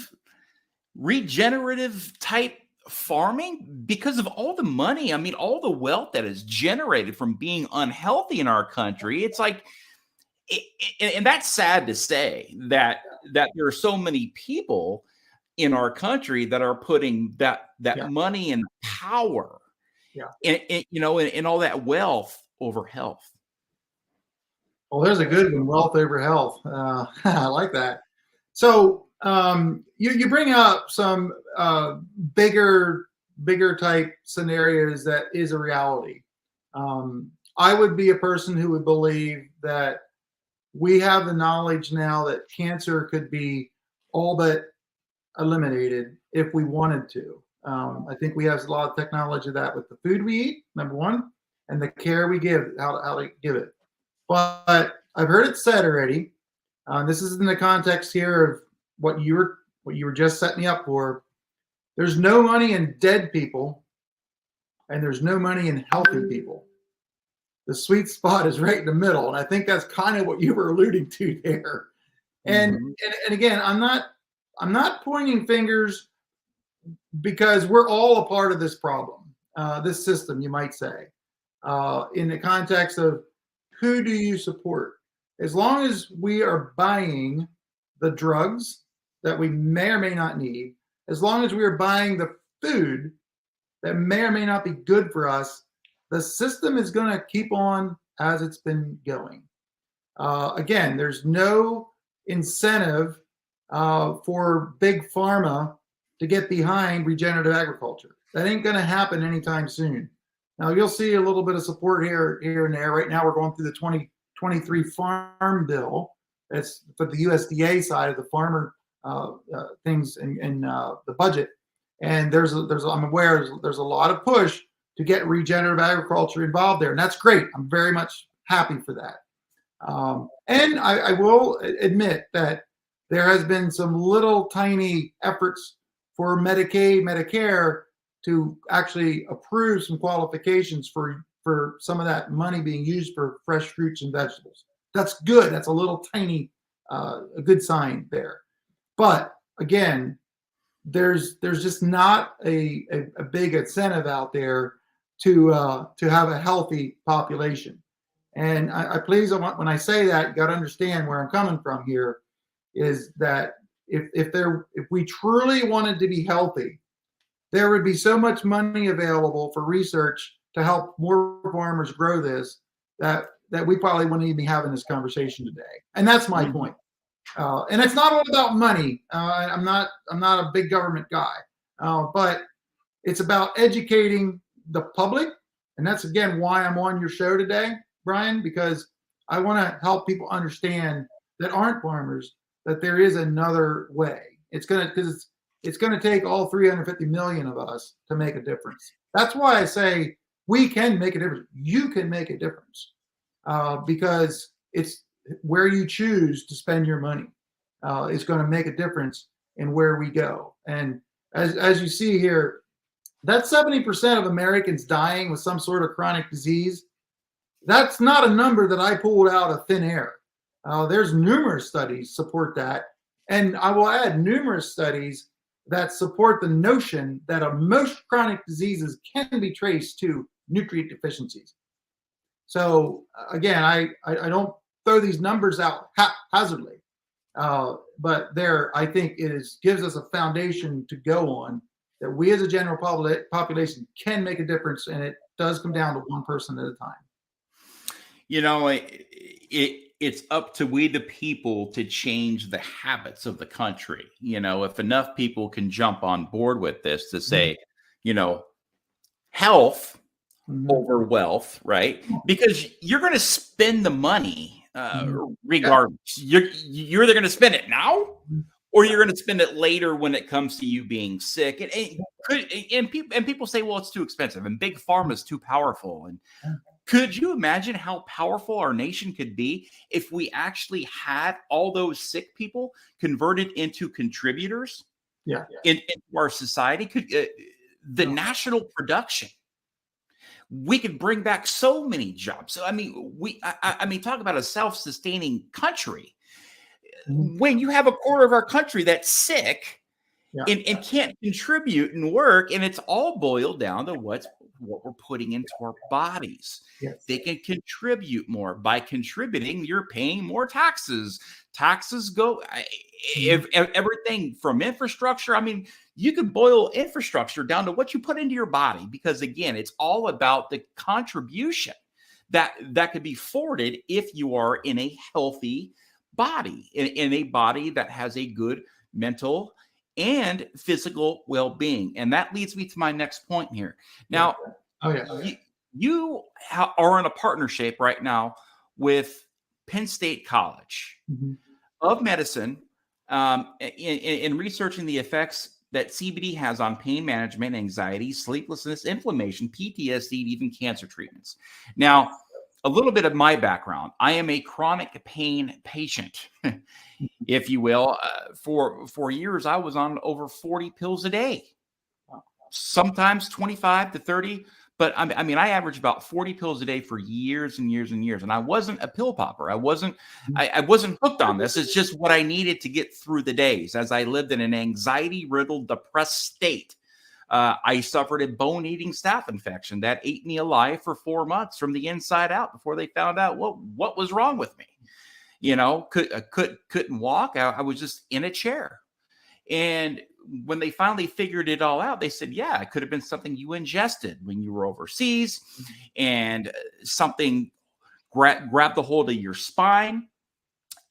[SPEAKER 2] regenerative type farming because of all the money? I mean, all the wealth that is generated from being unhealthy in our country. It's like, and that's sad to say that there are so many people in our country that are putting that money and power, and all that wealth over health.
[SPEAKER 3] Well, there's a good one, wealth over health. I like that. So you bring up some bigger type scenarios that is a reality. I would be a person who would believe that we have the knowledge now that cancer could be all but eliminated if we wanted to. I think we have a lot of technology of that with the food we eat, number one, and the care we give, how to give it. But I've heard it said already. This is in the context here of what you were just setting me up for. There's no money in dead people, and there's no money in healthy people. The sweet spot is right in the middle, and I think that's kind of what you were alluding to there. And again, I'm not pointing fingers, because we're all a part of this problem, this system, you might say, in the context of who do you support? As long as we are buying the drugs that we may or may not need, as long as we are buying the food that may or may not be good for us, the system is going to keep on as it's been going. Again, there's no incentive for big pharma to get behind regenerative agriculture. That ain't going to happen anytime soon. Now, you'll see a little bit of support here and there. Right now, we're going through the 2023 Farm Bill. That's for the USDA side of the farmer things in the budget. And I'm aware there's a lot of push to get regenerative agriculture involved there, and that's great. I'm very much happy for that. And I will admit that there has been some little tiny efforts for Medicaid, Medicare to actually approve some qualifications for some of that money being used for fresh fruits and vegetables. That's good. That's a little tiny, a good sign there. But again, there's just not a big incentive out there to have a healthy population. And I please, when I say that, you got to understand where I'm coming from here. Is that if we truly wanted to be healthy, there would be so much money available for research to help more farmers grow this that we probably wouldn't even be having this conversation today. And that's my point. And it's not all about money. I'm not a big government guy, but it's about educating the public. And that's again why I'm on your show today, Brian, because I want to help people understand that aren't farmers that there is another way. It's gonna take all 350 million of us to make a difference. That's why I say we can make a difference. You can make a difference because it's where you choose to spend your money is going to make a difference in where we go. And as you see here, that 70% of Americans dying with some sort of chronic disease, that's not a number that I pulled out of thin air. There's numerous studies support that. And I will add numerous studies that support the notion that most chronic diseases can be traced to nutrient deficiencies. So again, I don't throw these numbers out haphazardly, but I think gives us a foundation to go on that we as a general population can make a difference, and it does come down to one person at a time.
[SPEAKER 2] It's up to we the people to change the habits of the country. If enough people can jump on board with this to say, health over wealth, right? Because you're going to spend the money regardless. You're either going to spend it now or you're going to spend it later when it comes to you being sick. And people say, well, it's too expensive and big pharma is too powerful. And could you imagine how powerful our nation could be if we actually had all those sick people converted into contributors into our society? The national production, we could bring back so many jobs. So, I mean, talk about a self-sustaining country. When you have a quarter of our country that's sick and can't contribute and work, and it's all boiled down to what we're putting into our bodies.
[SPEAKER 3] Yes.
[SPEAKER 2] They can contribute more. By contributing, you're paying more taxes. Taxes go everything from infrastructure. I mean, you could boil infrastructure down to what you put into your body, because again, it's all about the contribution that could be forwarded if you are in a healthy body, in a body that has a good mental and physical well-being. And that leads me to my next point here. Now, you are in a partnership right now with Penn State College of Medicine in researching the effects that CBD has on pain management, anxiety, sleeplessness, inflammation, PTSD, and even cancer treatments. Now, a little bit of my background. I am a chronic pain patient, if you will. For years, I was on over 40 pills a day, sometimes 25 to 30. But I mean, I averaged about 40 pills a day for years and years and years. And I wasn't a pill popper. I wasn't hooked on this. It's just what I needed to get through the days as I lived in an anxiety-riddled, depressed state. I suffered a bone-eating staph infection that ate me alive for 4 months from the inside out before they found out what was wrong with me. Couldn't walk. I was just in a chair. And when they finally figured it all out, they said, yeah, it could have been something you ingested when you were overseas, and something grabbed the hold of your spine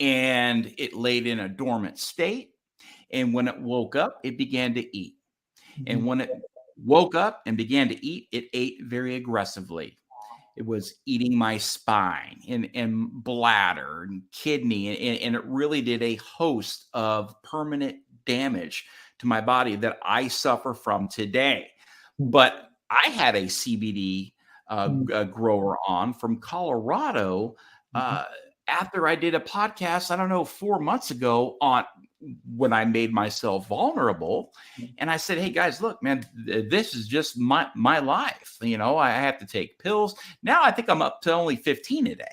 [SPEAKER 2] and it laid in a dormant state. And when it woke up, it began to eat. And when it woke up and began to eat, it ate very aggressively. It was eating my spine and bladder and kidney. And it really did a host of permanent damage to my body that I suffer from today. But I had a CBD grower on from Colorado after I did a podcast, I don't know, 4 months ago on when I made myself vulnerable. And I said, hey guys, look, man, this is just my life. I have to take pills. Now I think I'm up to only 15 a day.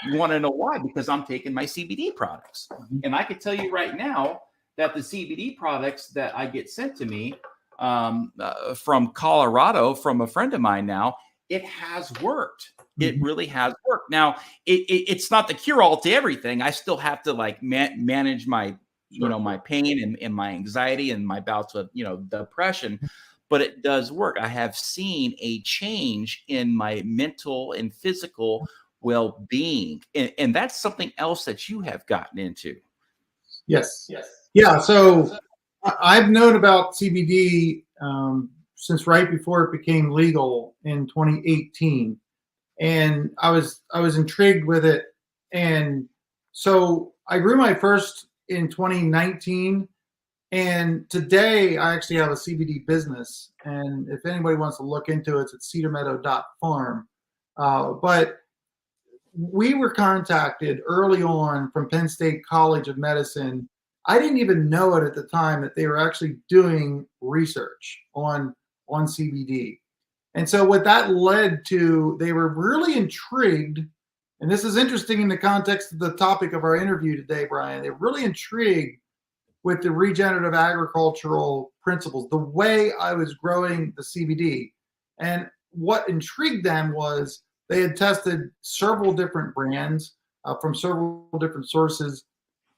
[SPEAKER 2] You want to know why? Because I'm taking my CBD products. And I can tell you right now that the CBD products that I get sent to me from Colorado, from a friend of mine now, it has worked. It really has worked. Now, it's not the cure all to everything. I still have to like manage my, my pain and my anxiety and my bouts of, depression, but it does work. I have seen a change in my mental and physical well-being. And that's something else that you have gotten into.
[SPEAKER 3] Yes. Yeah. So I've known about CBD since right before it became legal in 2018. And I was intrigued with it. And so I grew my first in 2019. And today I actually have a CBD business. And if anybody wants to look into it, it's at cedarmeadow.farm. But we were contacted early on from Penn State College of Medicine. I didn't even know it at the time that they were actually doing research on CBD. And so what that led to, they were really intrigued, and this is interesting in the context of the topic of our interview today, Brian. They're really intrigued with the regenerative agricultural principles, the way I was growing the CBD. And what intrigued them was they had tested several different brands from several different sources.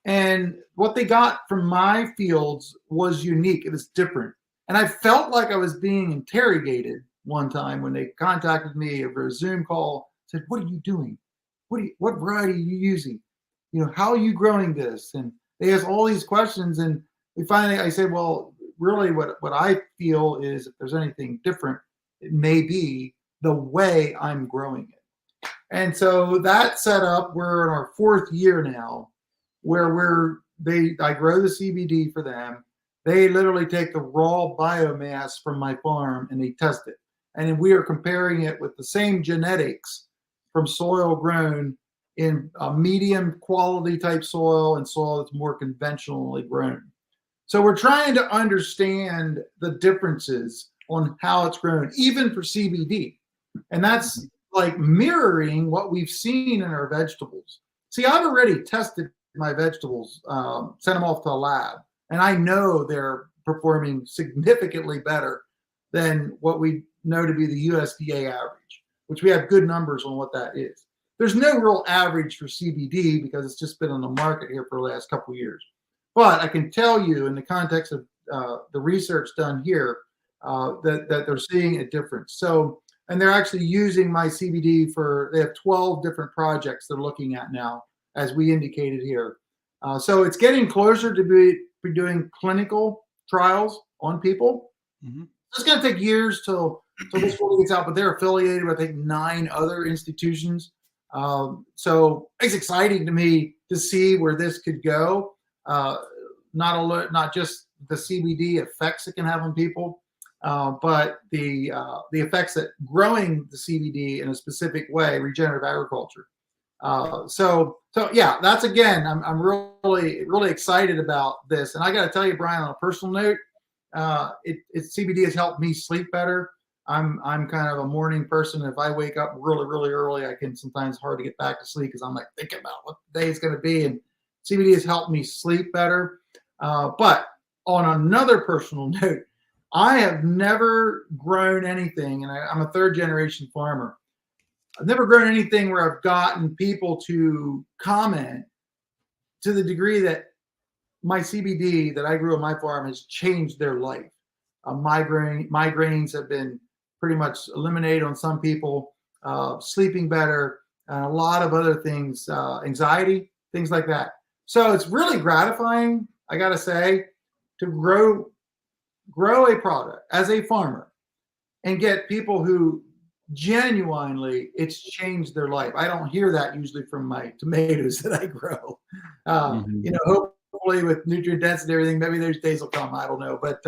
[SPEAKER 3] And what they got from my fields was unique. It was different. And I felt like I was being interrogated one time when they contacted me over a Zoom call, said, "What are you doing? What variety are you using? How are you growing this?" And they asked all these questions. And I said, well, really what I feel is if there's anything different, it may be the way I'm growing it. And so that set up, we're in our 4th year now, where I grow the CBD for them. They literally take the raw biomass from my farm and they test it. And then we are comparing it with the same genetics from soil grown in a medium quality type soil and soil that's more conventionally grown. So we're trying to understand the differences on how it's grown, even for CBD. And that's like mirroring what we've seen in our vegetables. See, I've already tested my vegetables, sent them off to a lab, and I know they're performing significantly better than what we know to be the USDA average, which we have good numbers on what that is. There's no real average for CBD because it's just been on the market here for the last couple of years. But I can tell you in the context of the research done here that they're seeing a difference. So, and they're actually using my CBD they have 12 different projects they're looking at now, as we indicated here. So it's getting closer to be doing clinical trials on people. It's going to take years till this really gets out, but they're affiliated with, I think, 9 other institutions. So it's exciting to me to see where this could go. Not just the CBD effects it can have on people, but the effects that growing the CBD in a specific way, regenerative agriculture. So yeah, that's, again, I'm really excited about this. And I got to tell you, Brian, on a personal note, CBD has helped me sleep better. I'm kind of a morning person. If I wake up really, really early, I can sometimes hard to get back to sleep because I'm like thinking about what the day is going to be. And CBD has helped me sleep better. But on another personal note, I have never grown anything, and I'm a 3rd generation farmer. I've never grown anything where I've gotten people to comment to the degree that my CBD that I grew on my farm has changed their life. Migraines have been pretty much eliminated on some people, sleeping better, and a lot of other things, anxiety, things like that. So it's really gratifying, I got to say, to grow a product as a farmer and get people who genuinely it's changed their life. I don't hear that usually from my tomatoes that I grow. Hopefully with nutrient density and everything, maybe those days will come. I don't know. But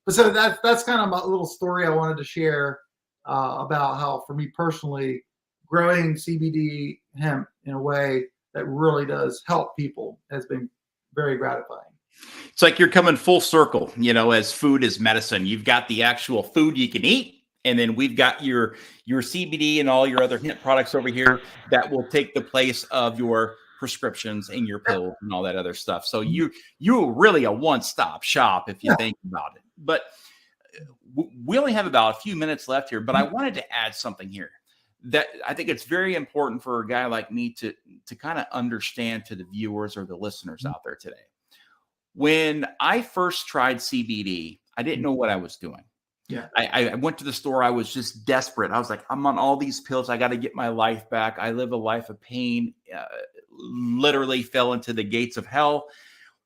[SPEAKER 3] so that's kind of a little story I wanted to share about how, for me personally, growing CBD hemp in a way that really does help people has been very gratifying.
[SPEAKER 2] It's like you're coming full circle, as food is medicine. You've got the actual food you can eat, And then we've got your CBD and all your other hemp products over here that will take the place of your prescriptions and your pills and all that other stuff. So you're really a one-stop shop if you think about it. But we only have about a few minutes left here, but I wanted to add something here that I think it's very important for a guy like me to kind of understand to the viewers or the listeners out there today. When I first tried CBD, I didn't know what I was doing.
[SPEAKER 3] Yeah.
[SPEAKER 2] I went to the store. I was just desperate. I was like, I'm on all these pills. I got to get my life back. I live a life of pain, literally fell into the gates of hell.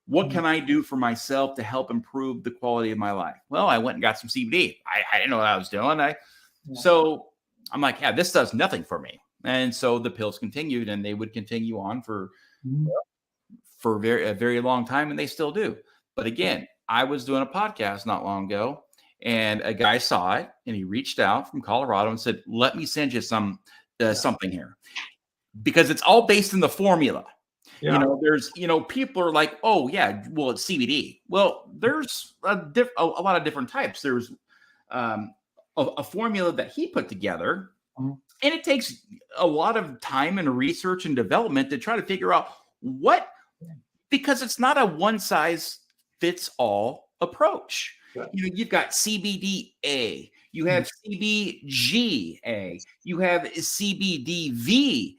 [SPEAKER 2] What can I do for myself to help improve the quality of my life? Well, I went and got some CBD. I didn't know what I was doing. So I'm like, yeah, this does nothing for me. And so the pills continued, and they would continue on for a very long time, and they still do. But again, I was doing a podcast not long ago, and a guy saw it, and he reached out from Colorado and said, let me send you something here, because it's all based in the formula. Yeah. There's, people are like, oh yeah, well, it's CBD. Well, there's a lot of different types. There's a formula that he put together, and it takes a lot of time and research and development to try to figure out because it's not a one size fits all approach. Right. You've got CBDA, you have CBGA, you have CBDVA,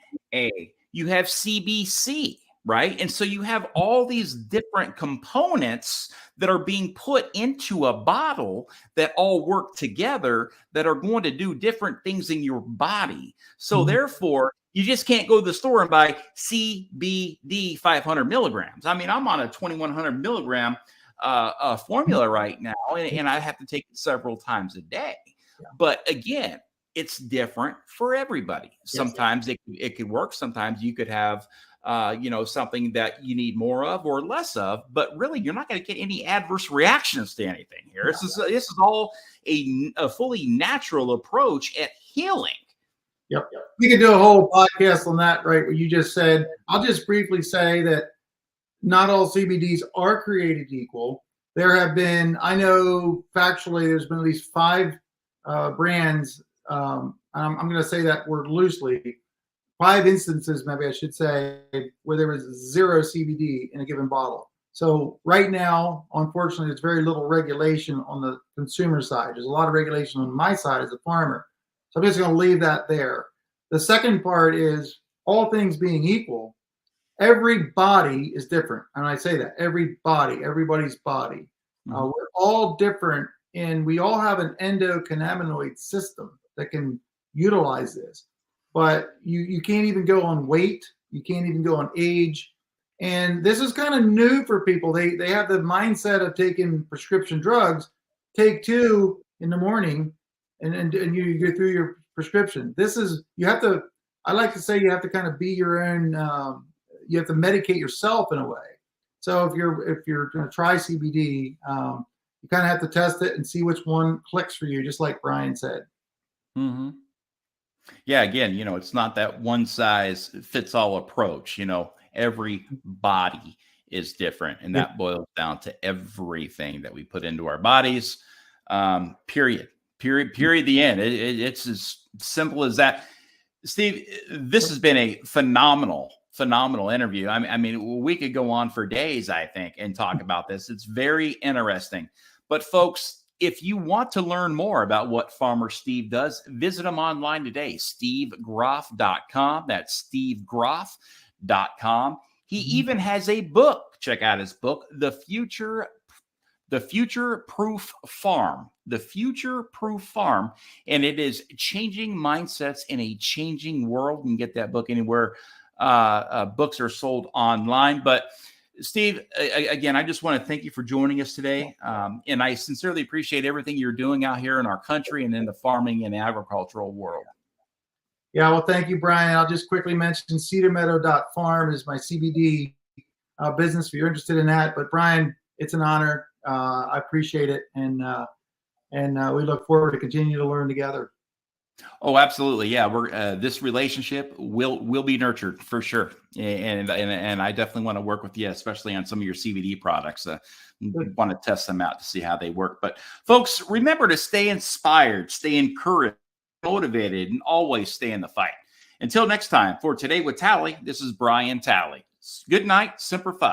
[SPEAKER 2] you have CBC. Right. And so you have all these different components that are being put into a bottle that all work together that are going to do different things in your body. So therefore, you just can't go to the store and buy CBD 500 milligrams. I mean, I'm on a 2100 milligram formula right now, and I have to take it several times a day. Yeah. But again, it's different for everybody. Sometimes it could work. Sometimes you could have something that you need more of or less of, but really you're not going to get any adverse reactions to anything here. This is all a fully natural approach at healing.
[SPEAKER 3] Yep. We could do a whole podcast on that, right? What you just said. I'll just briefly say that not all CBDs are created equal. There have been, I know factually, there's been at least 5 brands. I'm going to say that word loosely. 5 instances, maybe I should say, where there was 0 CBD in a given bottle. So right now, unfortunately, there's very little regulation on the consumer side. There's a lot of regulation on my side as a farmer. So I'm just going to leave that there. The second part is, all things being equal, every body is different. And I say that, everybody's body. We're all different, and we all have an endocannabinoid system that can utilize this. But you can't even go on weight. You can't even go on age. And this is kind of new for people. They have the mindset of taking prescription drugs. Take 2 in the morning, and you go through your prescription. I like to say you have to kind of be your own, you have to medicate yourself in a way. So if you're going to try CBD, you kind of have to test it and see which one clicks for you, just like Brian said.
[SPEAKER 2] Mm-hmm. Yeah, again, it's not that one size fits all approach. Every body is different, and that boils down to everything that we put into our bodies. Period. The end. It's as simple as that. Steve, this has been a phenomenal interview. I mean, we could go on for days, I think, and talk about this. It's very interesting. But folks, if you want to learn more about what Farmer Steve does, visit him online today, stevegroff.com. That's stevegroff.com. He even has a book. Check out his book, The Future Proof Farm. The Future Proof Farm. And it is changing mindsets in a changing world. You can get that book anywhere books are sold online. But Steve, again, I just want to thank you for joining us today. And I sincerely appreciate everything you're doing out here in our country and in the farming and agricultural world.
[SPEAKER 3] Yeah, well, thank you, Brian. I'll just quickly mention cedarmeadow.farm is my CBD business if you're interested in that. But Brian, it's an honor. I appreciate it. And we look forward to continue to learn together.
[SPEAKER 2] Oh, absolutely. Yeah, we're this relationship will be nurtured for sure, and I definitely want to work with you, especially on some of your CBD products. Want to test them out to see how they work. But folks, remember to stay inspired, stay encouraged, motivated, and always stay in the fight. Until next time, for Today with Tally, this is Brian Tally. Good night, Semper Fi.